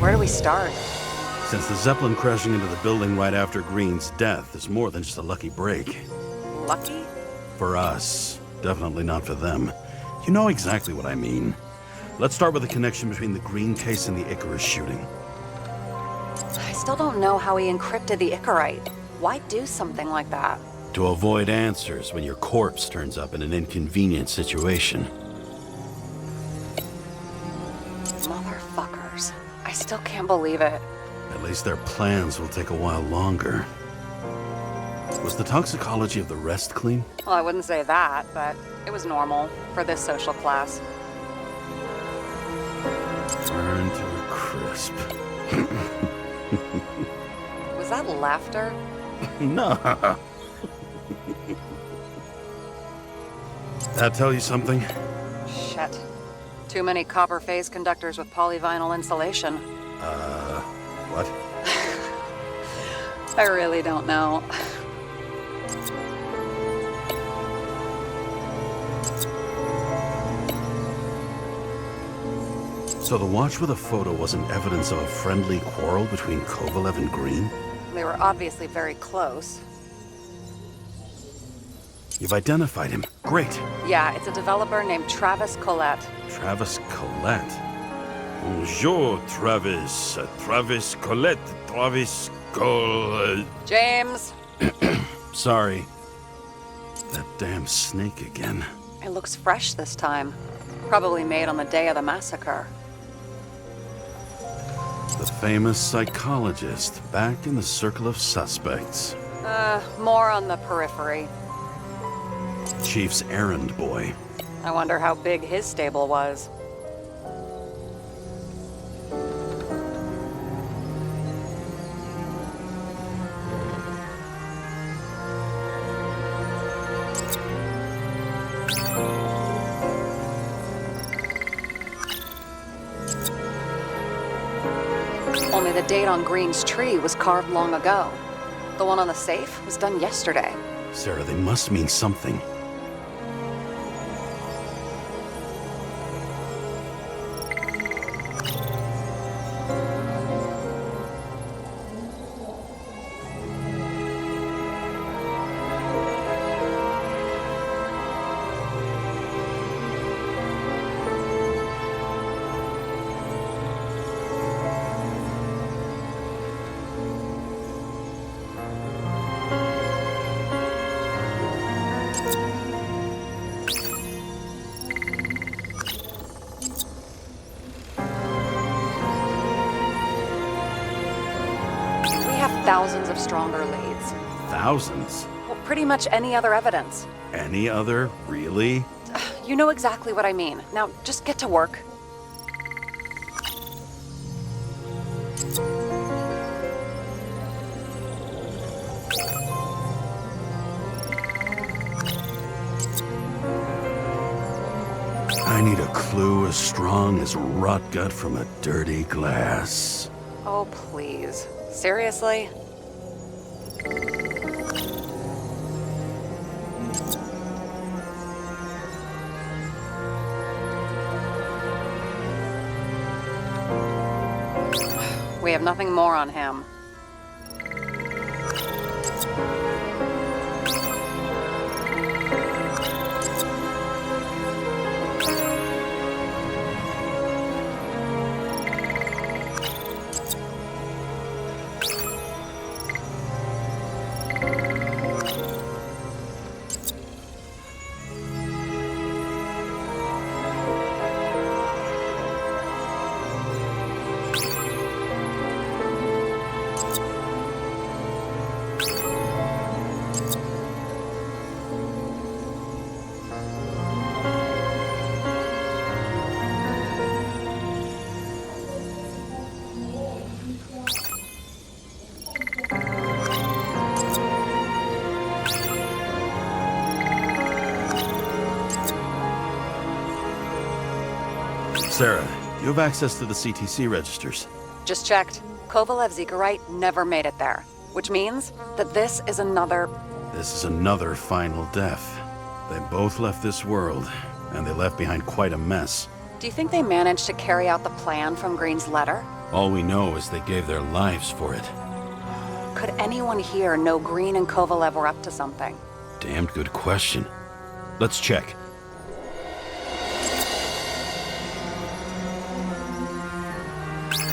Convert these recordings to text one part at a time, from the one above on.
Where do we start? Since the Zeppelin crashing into the building right after Green's death is more than just a lucky break. Lucky? For us. Definitely not for them. You know exactly what I mean. Let's start with the connection between the Green case and the Icarus shooting. I still don't know how he encrypted the Icarite. Why do something like that? To avoid answers when your corpse turns up in an inconvenient situation. Motherfuckers. I still can't believe it. At least their plans will take a while longer. Was the toxicology of the rest clean? Well, I wouldn't say that, but it was normal for this social class. Burn to a crisp. Was that laughter? No. That tell you something? Shit. Too many copper phase conductors with polyvinyl insulation. What? I really don't know. So the watch with a photo wasn't evidence of a friendly quarrel between Kovalev and Green? They were obviously very close. You've identified him. Great. Yeah, it's a developer named Travis Collette. Travis Collette. Bonjour, Travis. Travis Collette. Travis Collette. James! Sorry. That damn snake again. It looks fresh this time. Probably made on the day of the massacre. The famous psychologist, back in the circle of suspects. More on the periphery. Chief's errand boy. I wonder how big his stable was. Only the date on Green's tree was carved long ago. The one on the safe was done yesterday. Sarah, they must mean something. Thousands of stronger leads. Thousands? Well, pretty much any other evidence. Any other? Really? You know exactly what I mean. Now, just get to work. I need a clue as strong as rot gut from a dirty glass. Oh, please. Seriously? We have nothing more on him. Sarah, you have access to the CTC registers. Just checked. Kovalev's Icarite never made it there, which means that this is another... This is another final death. They both left this world, and they left behind quite a mess. Do you think they managed to carry out the plan from Green's letter? All we know is they gave their lives for it. Could anyone here know Green and Kovalev were up to something? Damned good question. Let's check.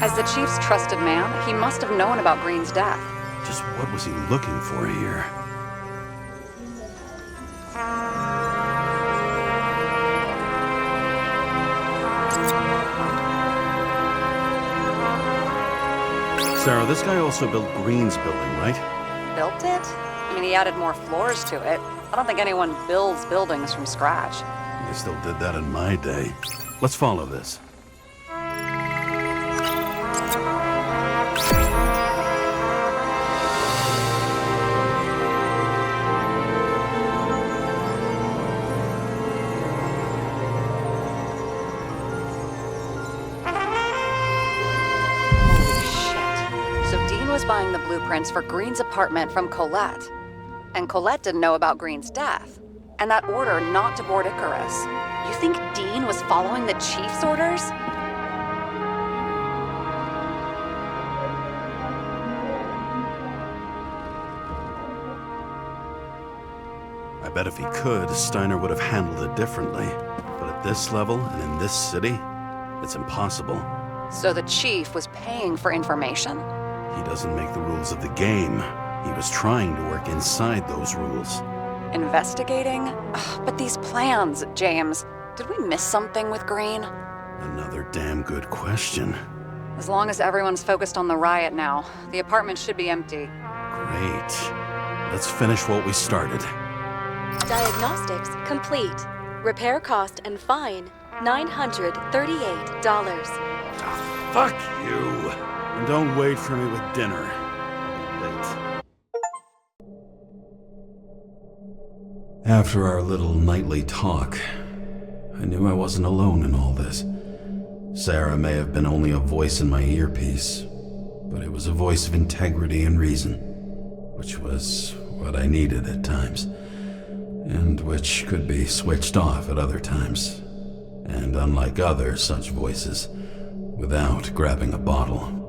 As the chief's trusted man, he must have known about Green's death. Just what was he looking for here? Sarah, this guy also built Green's building, right? Built it? I mean, he added more floors to it. I don't think anyone builds buildings from scratch. They still did that in my day. Let's follow this. Buying the blueprints for Green's apartment from Colette. And Colette didn't know about Green's death. And that order not to board Icarus. You think Dean was following the chief's orders? I bet if he could, Steiner would have handled it differently. But at this level and in this city, it's impossible. So the chief was paying for information? He doesn't make the rules of the game. He was trying to work inside those rules. Investigating? Ugh, but these plans, James. Did we miss something with Green? Another damn good question. As long as everyone's focused on the riot now, the apartment should be empty. Great. Let's finish what we started. Diagnostics complete. Repair cost and fine, $938. Fuck you! And don't wait for me with dinner. Late. After our little nightly talk, I knew I wasn't alone in all this. Sarah may have been only a voice in my earpiece, but it was a voice of integrity and reason, which was what I needed at times, and which could be switched off at other times, and unlike other such voices, without grabbing a bottle.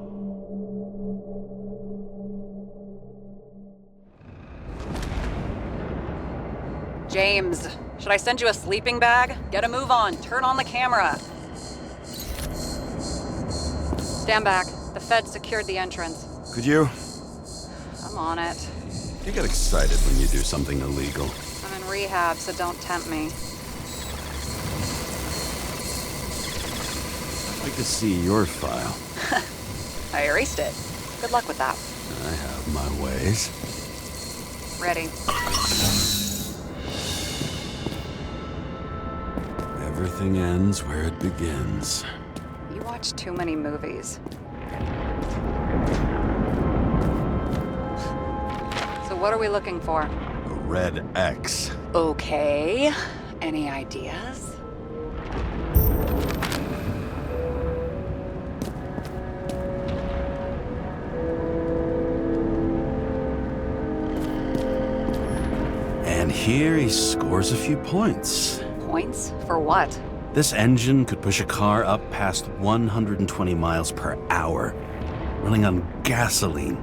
James, should I send you a sleeping bag? Get a move on. Turn on the camera. Stand back. The Fed secured the entrance. Could you? I'm on it. You get excited when you do something illegal. I'm in rehab, so don't tempt me. I'd like to see your file. I erased it. Good luck with that. I have my ways. Ready. Everything ends where it begins. You watch too many movies. So what are we looking for? A red X. Okay. Any ideas? And here he scores a few points. Points? For what? This engine could push a car up past 120 miles per hour, running on gasoline,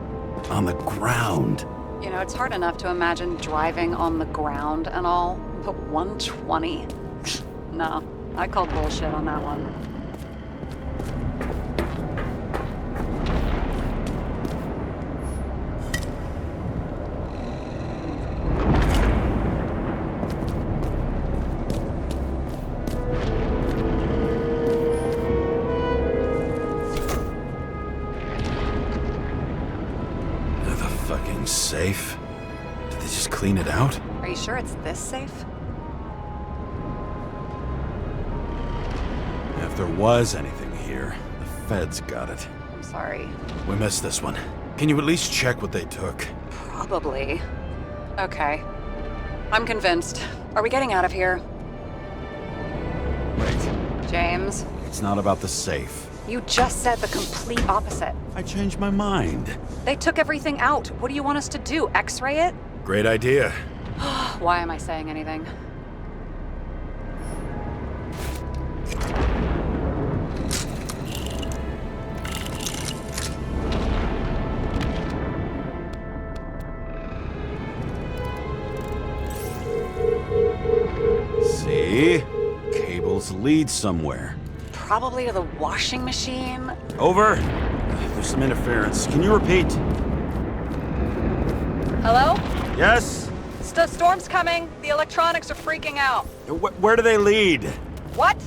on the ground. You know, it's hard enough to imagine driving on the ground and all, but 120? No, I called bullshit on that one. Safe? Did they just clean it out? Are you sure it's this safe? If there was anything here, the feds got it. I'm sorry. We missed this one. Can you at least check what they took? Probably. Okay. I'm convinced. Are we getting out of here? Wait. James? It's not about the safe. You just said the complete opposite. I changed my mind. They took everything out. What do you want us to do? X-ray it? Great idea. Why am I saying anything? leads somewhere. Probably to the washing machine. Over. There's some interference. Can you repeat? Hello? Yes? Storm's coming. The electronics are freaking out. Where do they lead? What?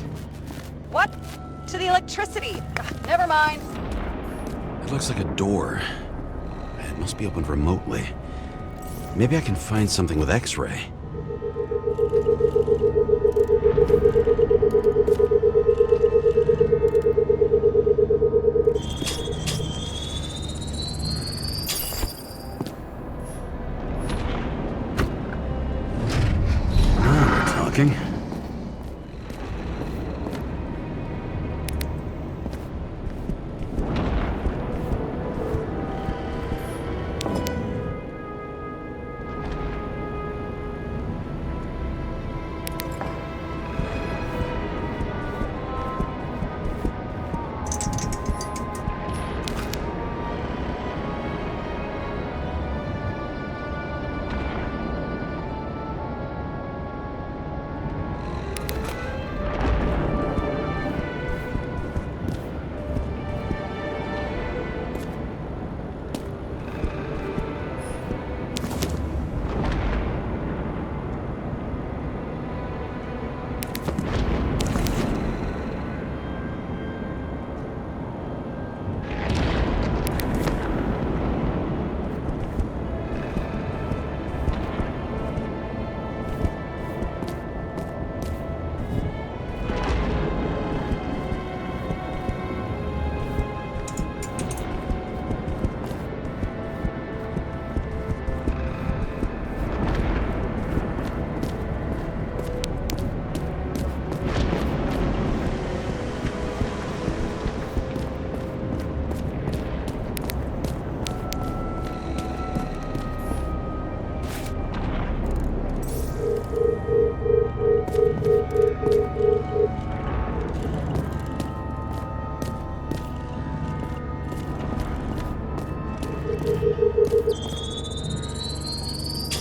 What? To the electricity. Ugh, never mind. It looks like a door. It must be opened remotely. Maybe I can find something with X-ray. Now we're talking.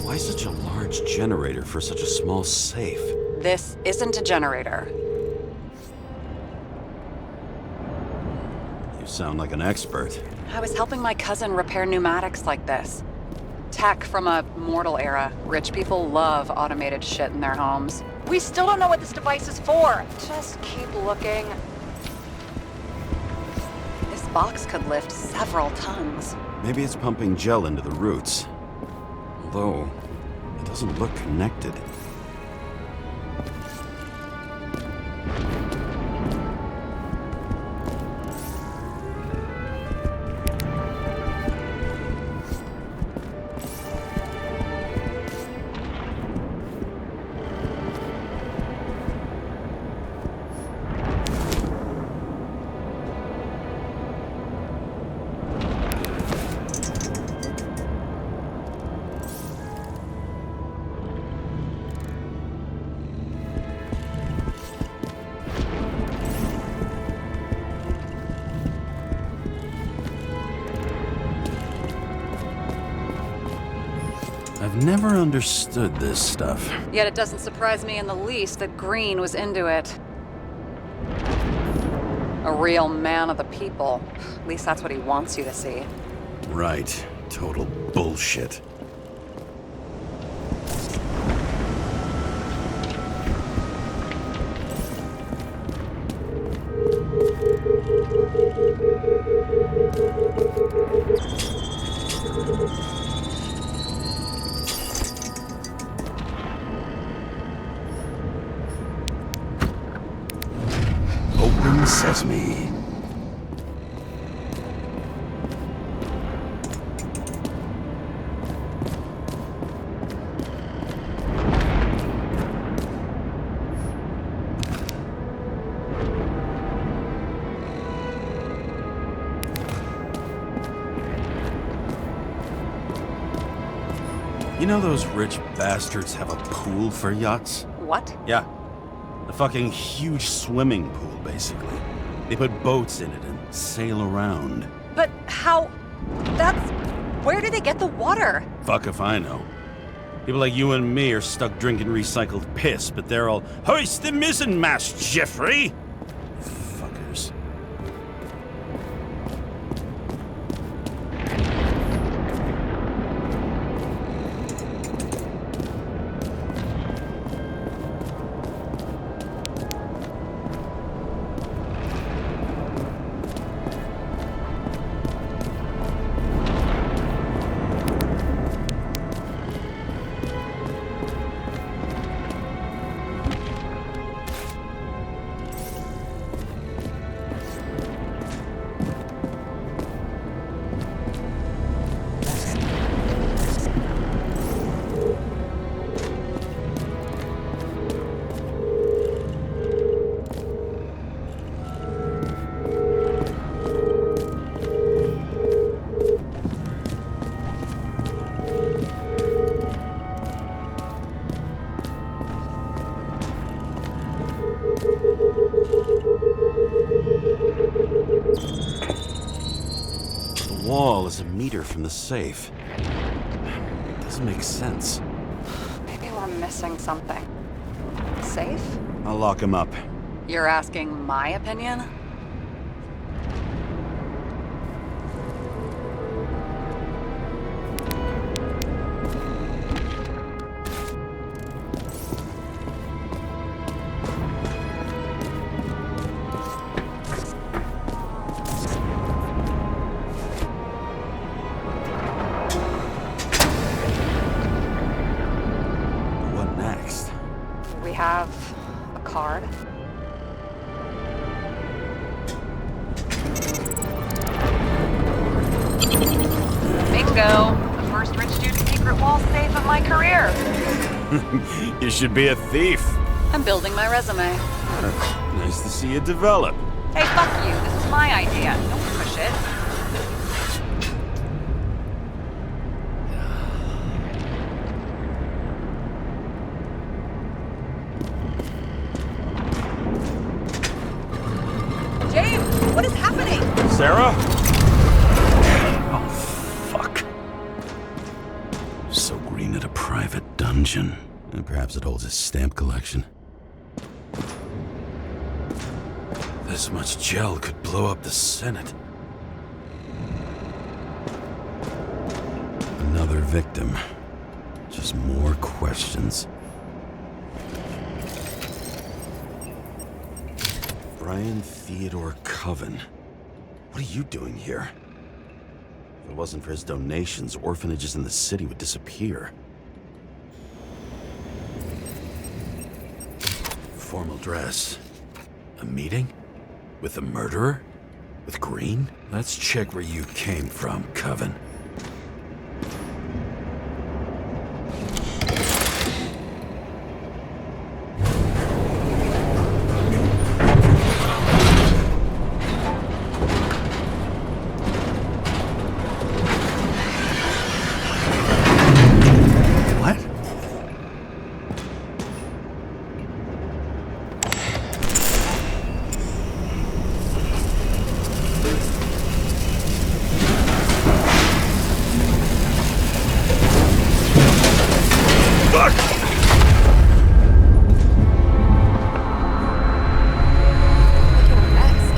Why such a large generator for such a small safe? This isn't a generator. You sound like an expert. I was helping my cousin repair pneumatics like this. Tech from a mortal era. Rich people love automated shit in their homes. We still don't know what this device is for. Just keep looking. This box could lift several tons. Maybe it's pumping gel into the roots. Although, it doesn't look connected. I've never understood this stuff. Yet it doesn't surprise me in the least that Green was into it. A real man of the people. At least that's what he wants you to see. Right. Total bullshit. Open sesame. You know those rich bastards have a pool for yachts? What? Yeah. A fucking huge swimming pool, basically. They put boats in it and sail around. But how... That's... Where do they get the water? Fuck if I know. People like you and me are stuck drinking recycled piss, but they're all, "Hoist the mizzenmast, Jeffrey!" Fuckers. The wall is a meter from the safe. Doesn't make sense. Maybe we're missing something. Safe? I'll lock him up. You're asking my opinion? What next? We have a card. Bingo! The first rich dude's secret wall safe of my career. You should be a thief. I'm building my resume. Nice to see you develop. Hey, fuck you. This is my idea. Don't push it. James, what is happening? Sarah? Oh, fuck. So green at a private dungeon. And perhaps it holds his stamp collection. This much gel could blow up the Senate. Another victim. Just more questions. Brian Theodore Coven. What are you doing here? If it wasn't for his donations, orphanages in the city would disappear. Formal dress. A meeting? With the murderer? With Green? Let's check where you came from, Coven. What?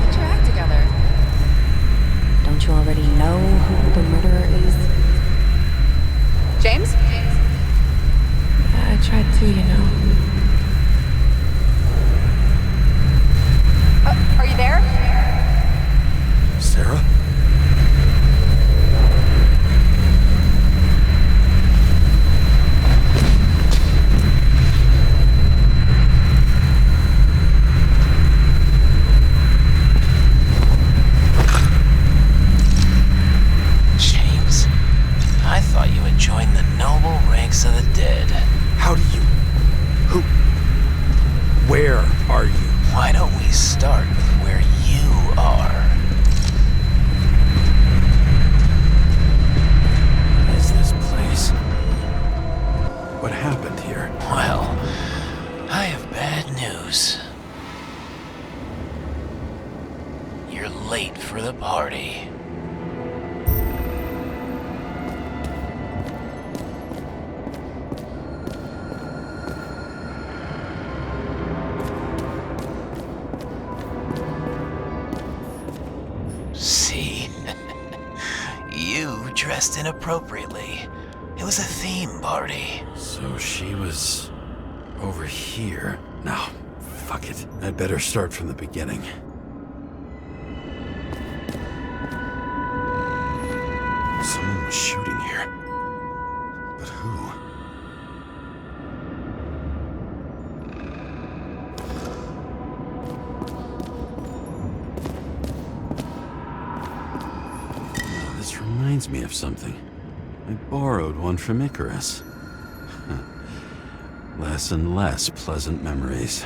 Get your act together. Don't you already know who the murderer is? James? I tried to, you know. Are you there? Sarah? James, I thought you had joined the noble ranks of the dead. How do you... Who... Where are you? Why don't we start with where you are? What is this place? What happened here? Well, I have bad news. You're late for the party. dressed inappropriately. It was a theme party. So she was over here. No, fuck it. I'd better start from the beginning. Someone was shooting here. But who? Oh, this reminds me of something. I borrowed one from Icarus. Less and less pleasant memories.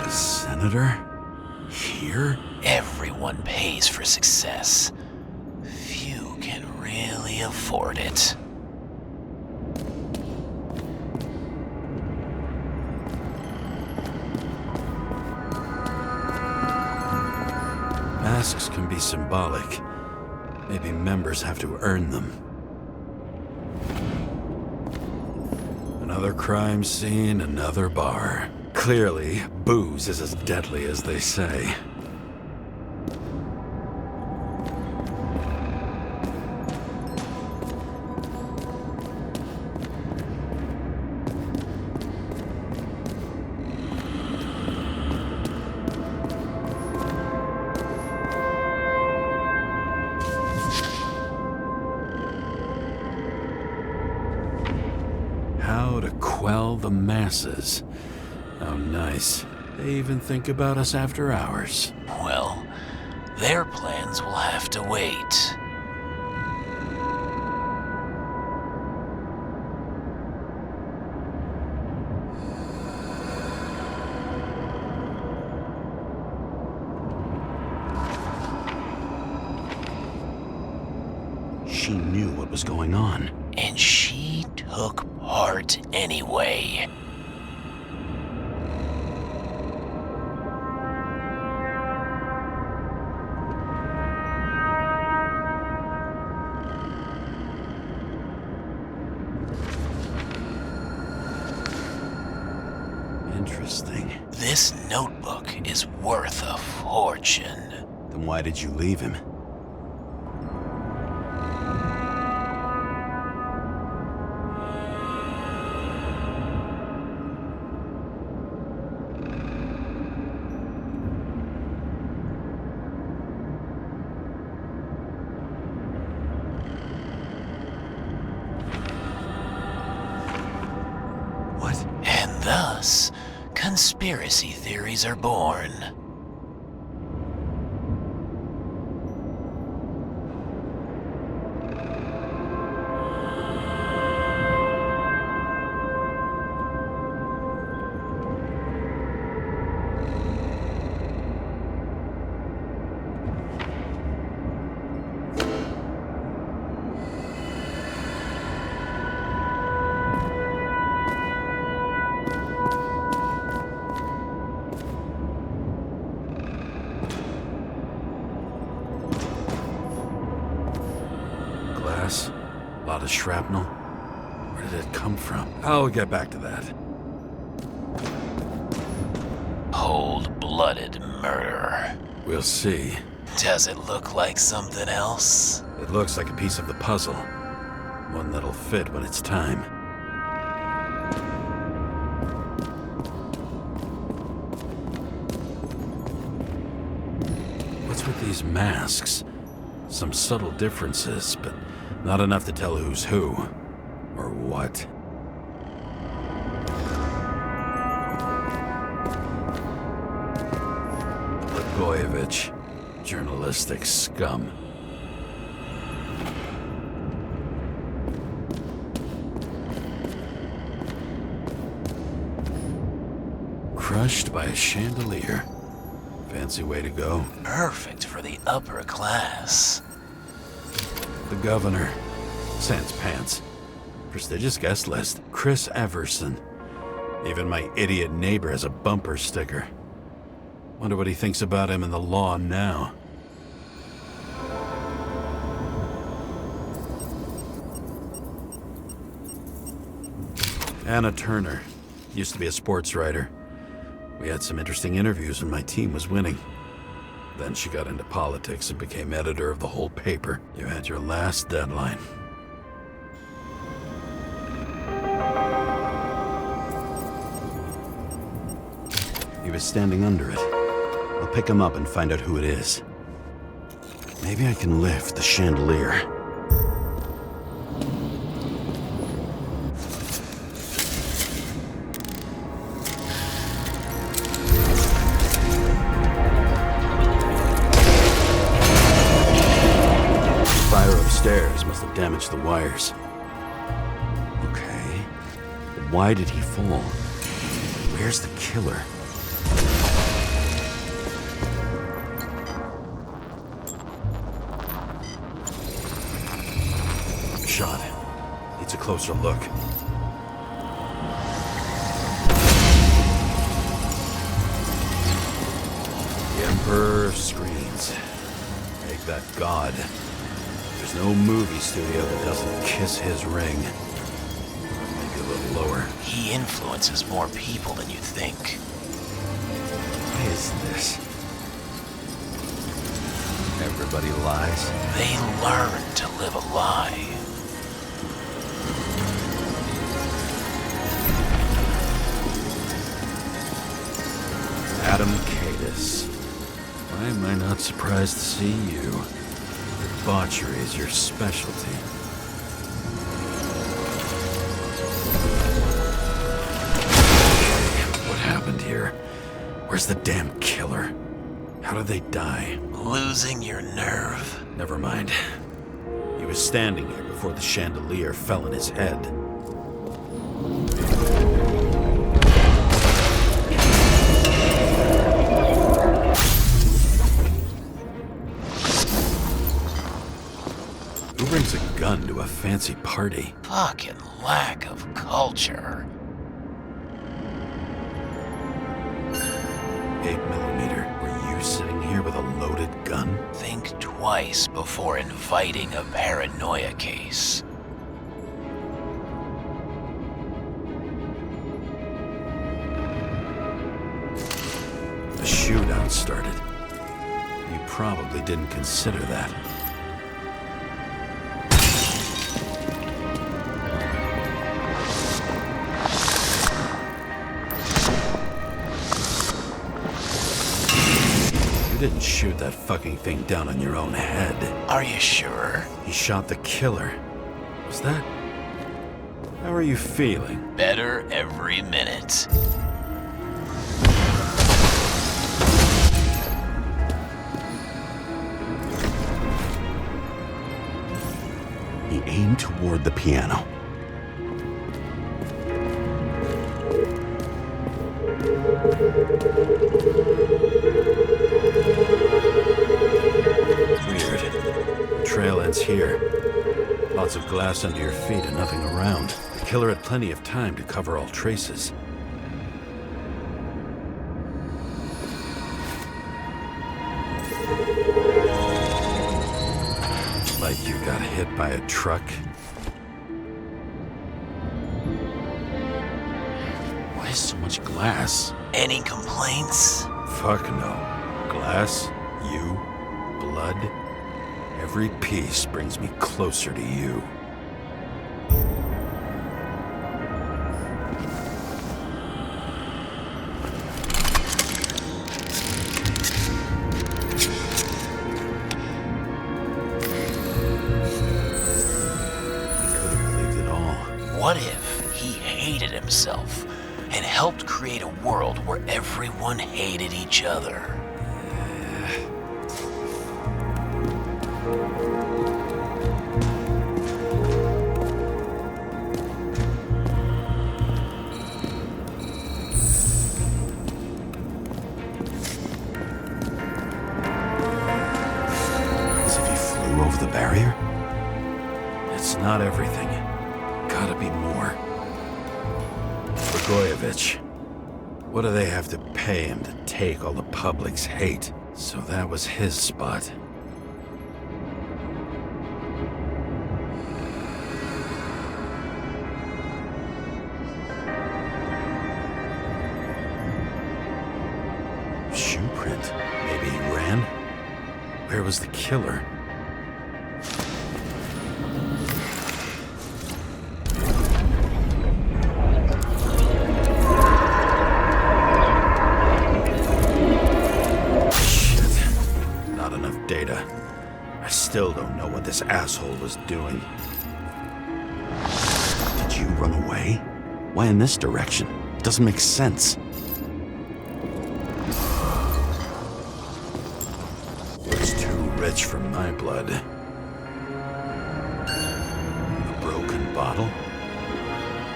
A senator? Here? Everyone pays for success. Few can really afford it. Masks can be symbolic. Maybe members have to earn them. Another crime scene, another bar. Clearly, booze is as deadly as they say. How to quell the masses. How nice. They even think about us after hours. Well, their plans will have to wait. She knew what was going on. And she took part anyway. Interesting. This notebook is worth a fortune. Then why did you leave him? What? And thus, conspiracy theories are born. Glass? A lot of shrapnel? Where did it come from? I'll get back to that. Cold-blooded murder. We'll see. Does it look like something else? It looks like a piece of the puzzle. One that'll fit when it's time. What's with these masks? Some subtle differences, but not enough to tell who's who. Or what. Blagojevich. Journalistic scum. Crushed by a chandelier. Fancy way to go. Perfect for the upper class. The governor. Sans pants. Prestigious guest list. Chris Everson. Even my idiot neighbor has a bumper sticker. Wonder what he thinks about him and the law now. Anna Turner. Used to be a sports writer. We had some interesting interviews when my team was winning. Then she got into politics and became editor of the whole paper. You had your last deadline. He was standing under it. I'll pick him up and find out who it is. Maybe I can lift the chandelier. Fire upstairs must have damaged the wires. Okay, but why did he fall? Where's the killer? Shot. Needs a closer look. The Emperor of Screens. Make that god. There's no movie studio that doesn't kiss his ring. Maybe a little lower. He influences more people than you think. What is this? Everybody lies. They learn to live a lie. Adam Cadis. Why am I not surprised to see you? Debauchery is your specialty. What happened here? Where's the damn killer? How did they die? Losing your nerve. Never mind. He was standing here before the chandelier fell on his head. Who brings a gun to a fancy party? Fucking lack of culture. 8mm. Were you sitting here with a loaded gun? Think twice before inviting a paranoia case. The shootout started. You probably didn't consider that. You didn't shoot that fucking thing down on your own head. Are you sure? He shot the killer. Was that... How are you feeling? Better every minute. He aimed toward the piano. Weird. Trail ends here. Lots of glass under your feet and nothing around. The killer had plenty of time to cover all traces. Like you got hit by a truck. Why so much glass? Any complaints? Fuck no. Glass, you, blood. Every piece brings me closer to you. What if he hated himself and helped create a world where everyone hated each other? As if he flew over the barrier? It's not everything. Gotta be more. Blagojevich. What do they have to pay him to take all the public's hate? So that was his spot. shoe print. Maybe he ran? Where was the killer? Shit. Not enough data. I still don't know what this asshole was doing. Did you run away? Why in this direction? It doesn't make sense. It's too rich for my blood. A broken bottle?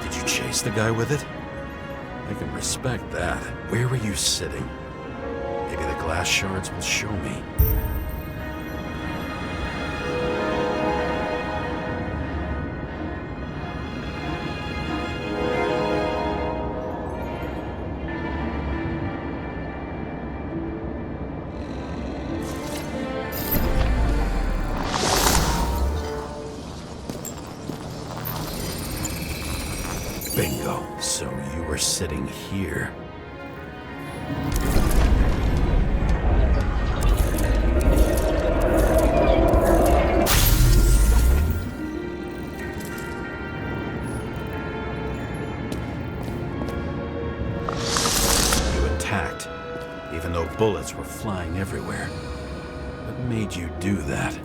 Did you chase the guy with it? I can respect that. Where were you sitting? Maybe the glass shards will show me. Bingo. So you were sitting here. You attacked, even though bullets were flying everywhere. What made you do that?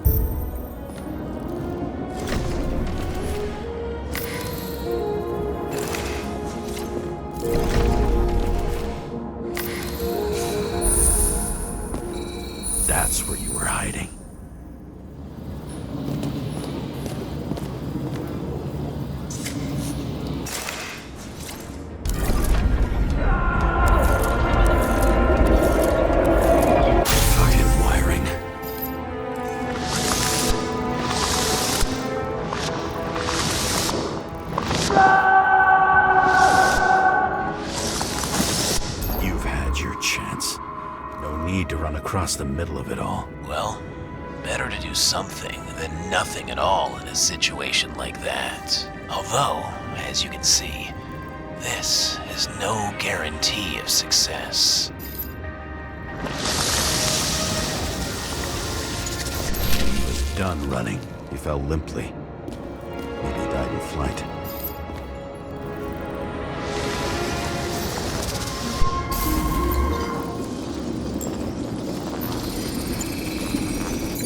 That's where you were hiding. Fucking wiring. You've had your chance. No need to run across the middle of it all. Well, better to do something than nothing at all in a situation like that. Although, as you can see, this is no guarantee of success. He was done running. He fell limply. Maybe he died in flight.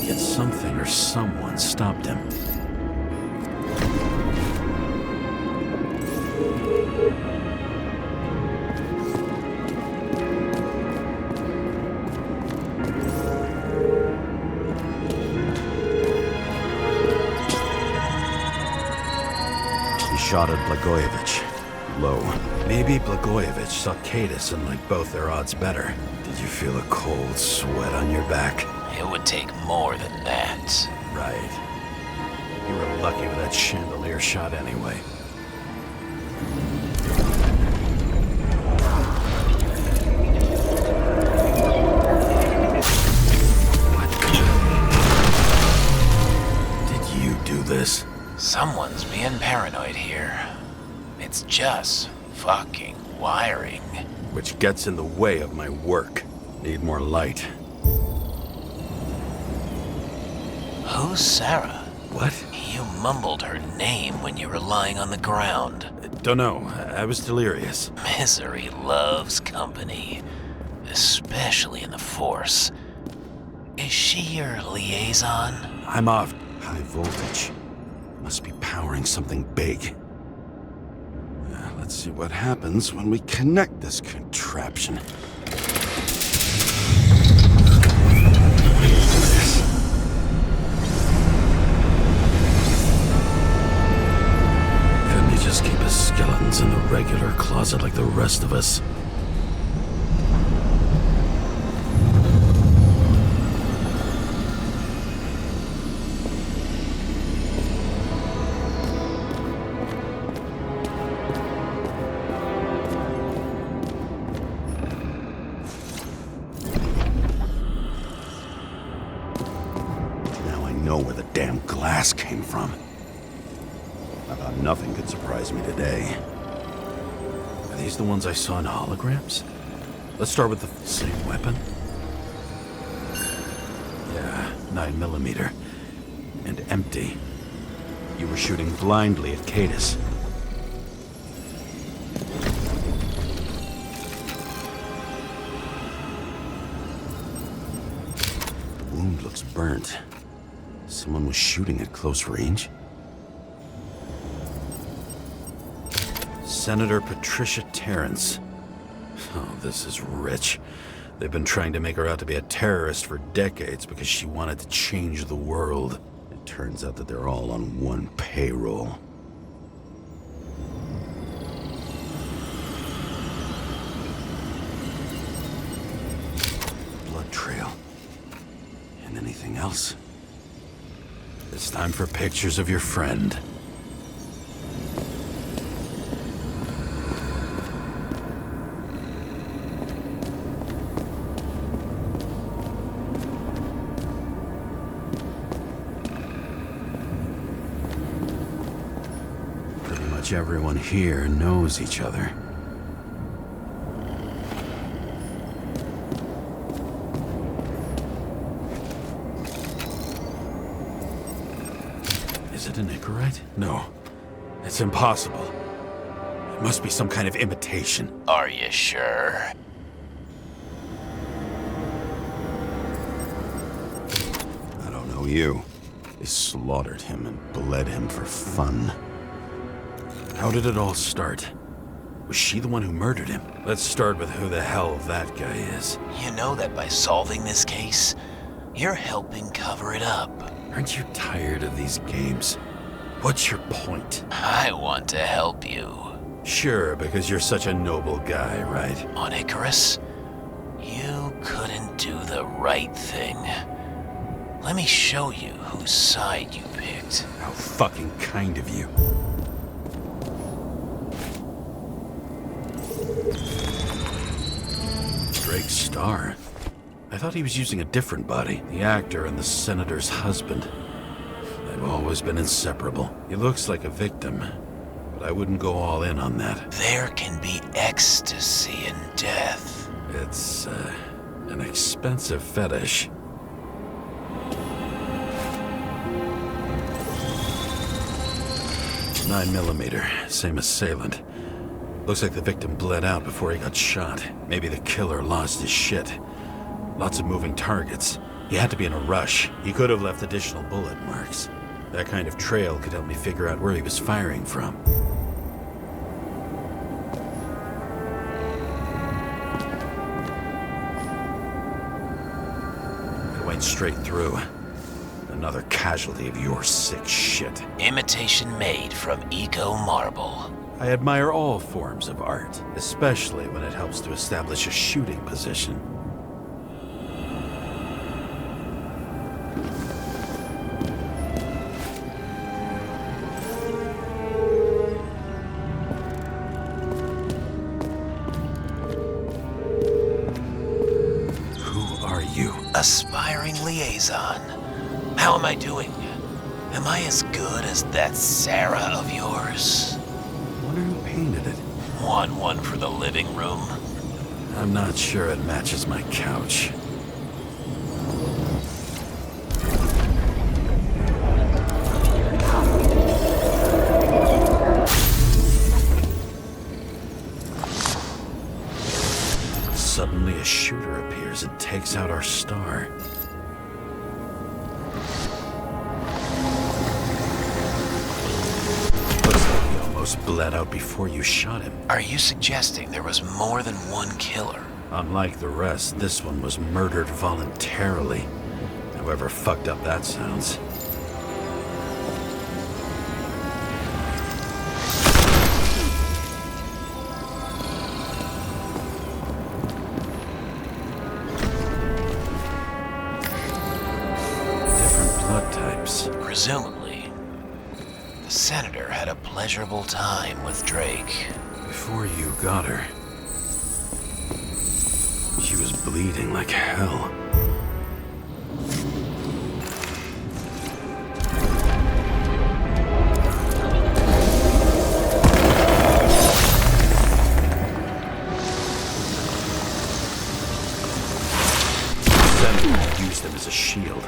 Yet something or someone stopped him. He shot at Blagojevich. Low. Maybe Blagojevich saw Kadis and liked both their odds better. Did you feel a cold sweat on your back? It would take more than that. Right. You were lucky with that chandelier shot anyway. What? Did you do this? Someone's being paranoid here. It's just fucking wiring. Which gets in the way of my work. Need more light. Who's Sarah? What? You mumbled her name when you were lying on the ground. Don't know. I was delirious. Misery loves company, especially in the Force. Is she your liaison? I'm off. High voltage. Must be powering something big. Let's see what happens when we connect this contraption. Couldn't he just keep his skeletons in the regular closet like the rest of us? Know where the damn glass came from. I thought nothing could surprise me today. Are these the ones I saw in holograms? Let's start with the same weapon. 9mm, and empty. You were shooting blindly at Cadus. The wound looks burnt. Someone was shooting at close range? Senator Patricia Terrence. Oh, this is rich. They've been trying to make her out to be a terrorist for decades because she wanted to change the world. It turns out that they're all on one payroll. Blood trail. And anything else? It's time for pictures of your friend. Everyone here knows each other. Is it an Icarite? No. It's impossible. It must be some kind of imitation. Are you sure? I don't know you. They slaughtered him and bled him for fun. How did it all start? Was she the one who murdered him? Let's start with who the hell that guy is. You know that by solving this case, you're helping cover it up. Aren't you tired of these games? What's your point? I want to help you. Sure, because you're such a noble guy, right? On Icarus, you couldn't do the right thing. Let me show you whose side you picked. How fucking kind of you. Drake's star. I thought he was using a different body. The actor and the senator's husband. They've always been inseparable. He looks like a victim, but I wouldn't go all in on that. There can be ecstasy in death. It's, an expensive fetish. .9mm, same assailant. Looks like the victim bled out before he got shot. Maybe the killer lost his shit. Lots of moving targets. He had to be in a rush. He could have left additional bullet marks. That kind of trail could help me figure out where he was firing from. It went straight through. Another casualty of your sick shit. Imitation made from eco marble. I admire all forms of art, especially when it helps to establish a shooting position. Who are you? Aspiring liaison. How am I doing? Am I as good as that Sarah of yours? I wonder who painted it. Want one for the living room? I'm not sure it matches my couch. Suddenly a shooter appears and takes out our star. Bled out before you shot him. Are you suggesting there was more than one killer? Unlike the rest, this one was murdered voluntarily. However fucked up that sounds. Different blood types. Presumably, the senator had a pleasurable time with Drake. Before you got her, she was bleeding like hell. The senator used him as a shield.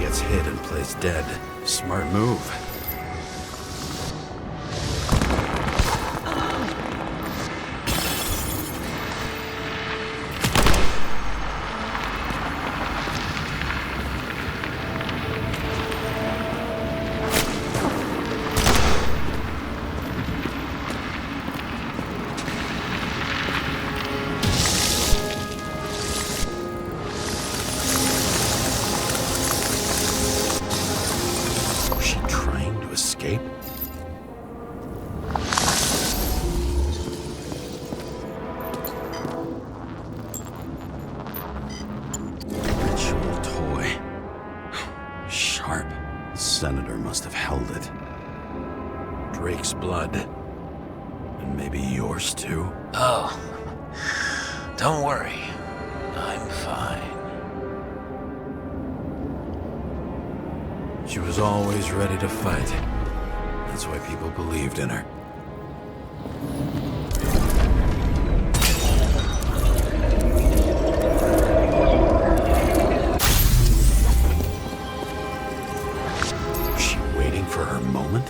gets hit and plays dead. Smart move. Escape? Ritual toy. Sharp. The senator must have held it. Drake's blood. And maybe yours too? Oh, don't worry. I'm fine. She was always ready to fight. That's why people believed in her. Was she waiting for her moment?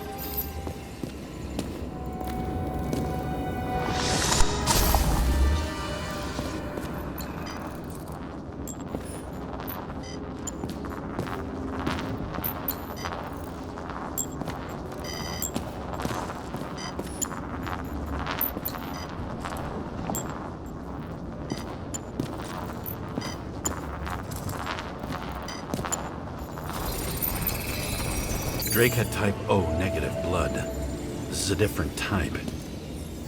Drake had type O negative blood. This is a different type.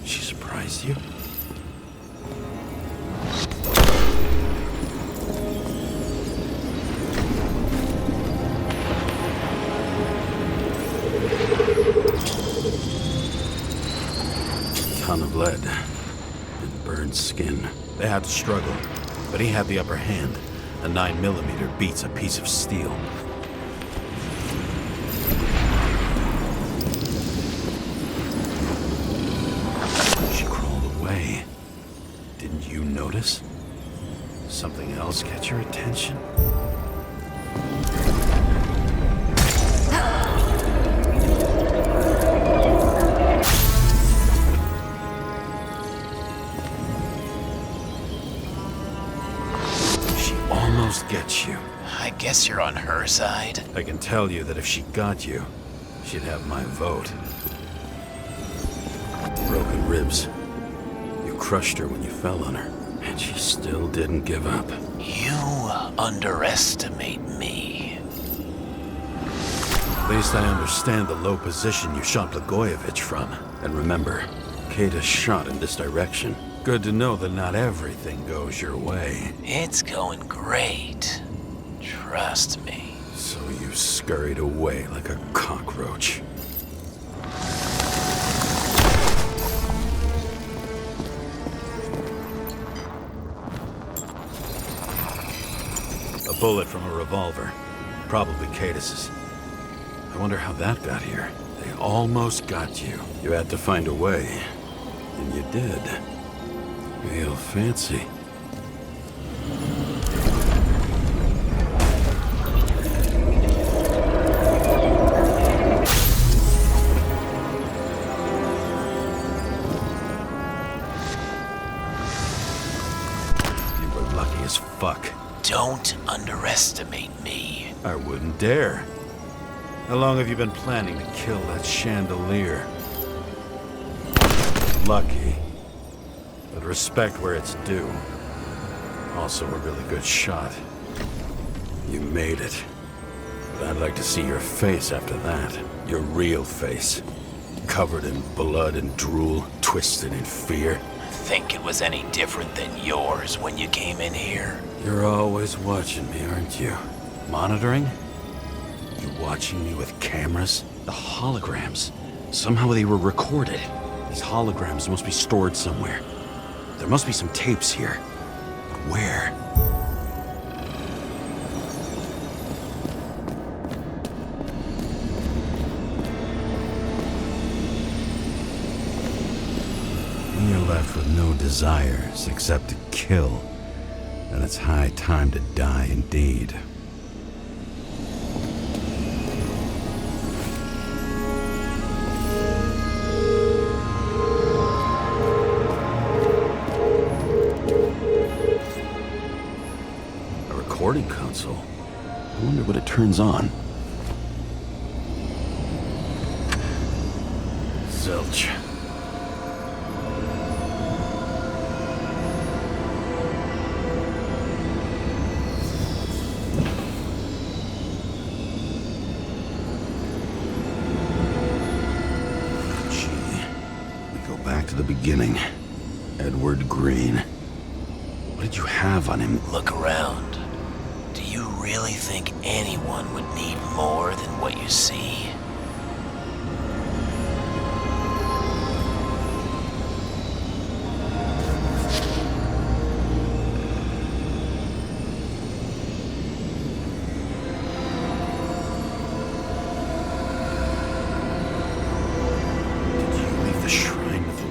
She surprised you? Ton of lead and burned skin. They had to struggle, but he had the upper hand. A 9mm beats a piece of steel. Didn't you notice? Something else catch your attention? She almost gets you. I guess you're on her side. I can tell you that if she got you, she'd have my vote. Broken ribs. Crushed her when you fell on her, and she still didn't give up. You underestimate me. At least I understand the low position you shot Blagojevich from. And remember, Kata's shot in this direction. Good to know that not everything goes your way. It's going great. Trust me. So you scurried away like a cockroach. A bullet from a revolver. Probably Cadis's. I wonder how that got here. They almost got you. You had to find a way. And you did. Real fancy. You were lucky as fuck. Don't underestimate me. I wouldn't dare. How long have you been planning to kill that chandelier? Lucky. But respect where it's due. Also a really good shot. You made it. But I'd like to see your face after that. Your real face. Covered in blood and drool, twisted in fear. Think it was any different than yours when you came in here? You're always watching me, aren't you? Monitoring? You watching me with cameras? The holograms. Somehow they were recorded. These holograms must be stored somewhere. There must be some tapes here. Where? When you're left with no desires except to kill, then it's high time to die indeed. turns on. Zilch. Back to the beginning. Edward Green. What did you have on him? Look around. Do you really think anyone would need more than what you see?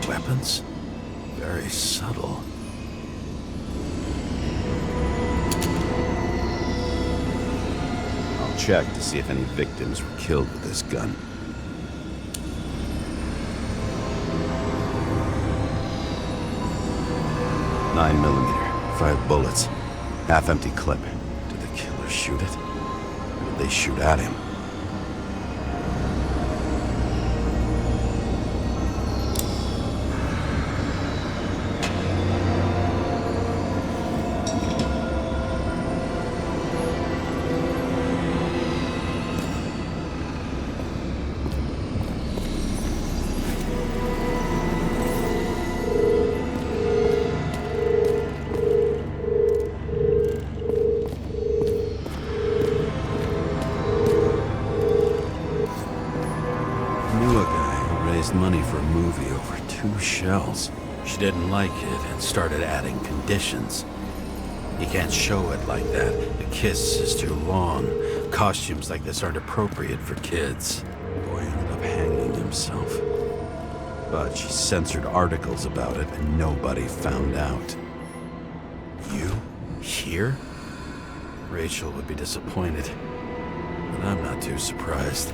Weapons? Very subtle. I'll check to see if any victims were killed with this gun. .9mm, 5 bullets, half-empty clip. Did the killer shoot it? Or did they shoot at him? Money for a movie over 2 shells. She didn't like it and started adding conditions. You can't show it like that. The kiss is too long. Costumes like this aren't appropriate for kids. The boy ended up hanging himself. But she censored articles about it and nobody found out. You? Here? Rachel would be disappointed. But I'm not too surprised.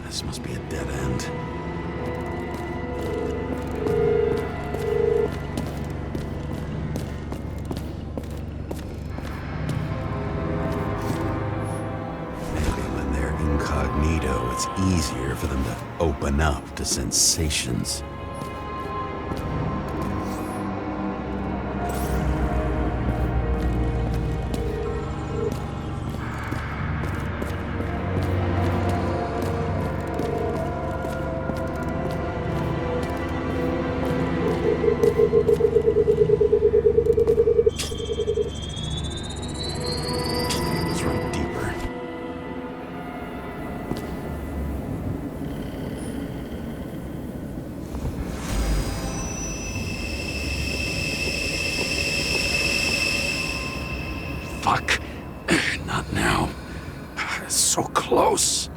This must be a dead end. Maybe when they're incognito, it's easier for them to open up to sensations. Fuck. Not now. So close.